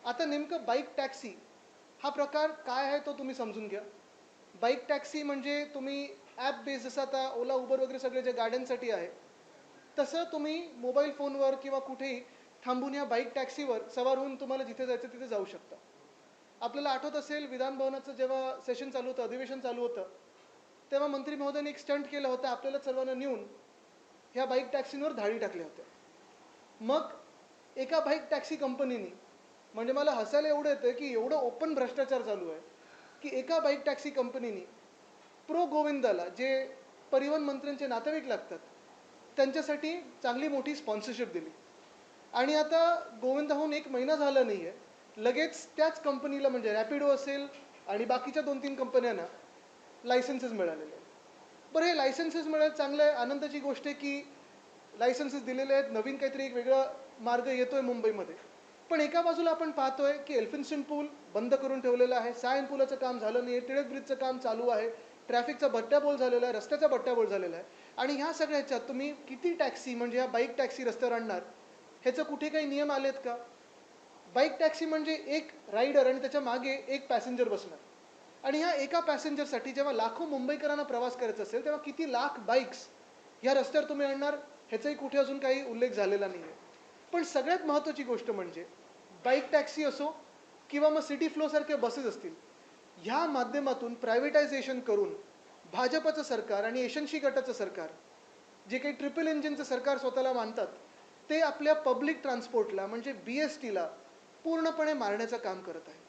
आता नेमकं bike taxi हा प्रकार काय आहे तो तुम्ही समजून घ्या. बाईक टॅक्सी म्हणजे तुम्ही ॲप बेस जसं आता ओला उबर वगैरे सगळे जे गाड्यांसाठी आहे, तसं तुम्ही मोबाईल फोनवर किंवा कुठेही थांबून या बाईक टॅक्सीवर सवार होऊन तुम्हाला जिथे जायचं तिथे जाऊ शकता. आपल्याला आठवत असेल विधान भवनाचं जेव्हा सेशन चालू होतं, अधिवेशन चालू होतं, तेव्हा मंत्री महोदयांनी एक स्टंट केलं होतं, आपल्याला सर्वांना नेऊन ह्या बाईक टॅक्सींवर धाडी टाकल्या होत्या. मग एका बाईक टॅक्सी कंपनीने, म्हणजे मला हसायला एवढं येतं की एवढं ओपन भ्रष्टाचार चालू आहे की एका बाईक टॅक्सी कंपनीने प्रो गोविंदाला, जे परिवहन मंत्र्यांचे नातेवाईक लागतात, त्यांच्यासाठी चांगली मोठी स्पॉन्सरशिप दिली. आणि आता गोविंदाहून 1 महिना झाला नाही आहे, लगेच त्याच कंपनीला म्हणजे रॅपिडो असेल आणि बाकीच्या 2-3 कंपन्यांना लायसन्सेस मिळालेले आहेत. बरं, हे लायसन्सेस मिळाले चांगलं आहे, आनंदाची गोष्ट आहे की लायसन्सेस दिलेले आहेत, नवीन काहीतरी एक वेगळा मार्ग येतो आहे मुंबईमध्ये. पण एका बाजूला आपण पाहतोय की एल्फिन्स्टन पूल बंद करून ठेवलेला आहे, सायन पुलाचं काम झालं नाही आहे, टिळक ब्रिजचं काम चालू आहे, ट्रॅफिकचा बट्ट्याबोळ झालेला आहे, रस्त्याचा बट्ट्याबोळ झालेला आहे. आणि ह्या सगळ्याच्यात तुम्ही किती टॅक्सी म्हणजे ह्या बाईक टॅक्सी रस्त्यावर आणणार, ह्याचं कुठे काही नियम आलेत का? बाईक टॅक्सी म्हणजे एक रायडर आणि त्याच्या मागे एक पॅसेंजर बसणार. आणि ह्या एका पॅसेंजरसाठी जेव्हा लाखो मुंबईकरांना प्रवास करायचा असेल, तेव्हा किती लाख बाईक्स ह्या रस्त्यावर तुम्ही आणणार, ह्याचाही कुठे अजून काही उल्लेख झालेला नाही आहे. पण सगळ्यात महत्त्वाची गोष्ट म्हणजे बाईक टॅक्सी असो किंवा मग सिटी फ्लोसारख्या बसेस असतील, ह्या माध्यमातून प्रायव्हेटायझेशन करून भाजपचं सरकार आणि यशस्वी गटाचं सरकार, जे काही ट्रिपल इंजिनचं सरकार स्वतःला मानतात, ते आपल्या पब्लिक ट्रान्सपोर्टला म्हणजे BSTला पूर्णपणे मारण्याचं काम करत आहे.